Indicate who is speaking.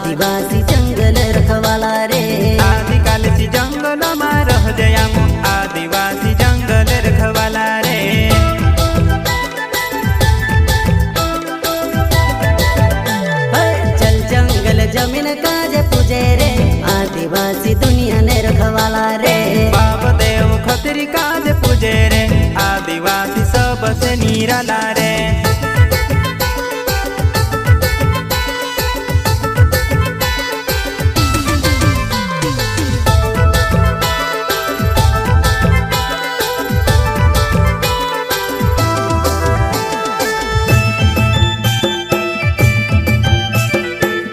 Speaker 1: आदिवासी जंगल रखवाला रे।
Speaker 2: आदिकाल से जंगल में रह जया आदिवासी जंगल रखवाला रे।
Speaker 1: चल जंगल जमीन काज पूजे रे आदिवासी दुनिया ने रखवाला रे।
Speaker 2: बाप देव खतरी काज पूजे रे आदिवासी सबसे निराला रे।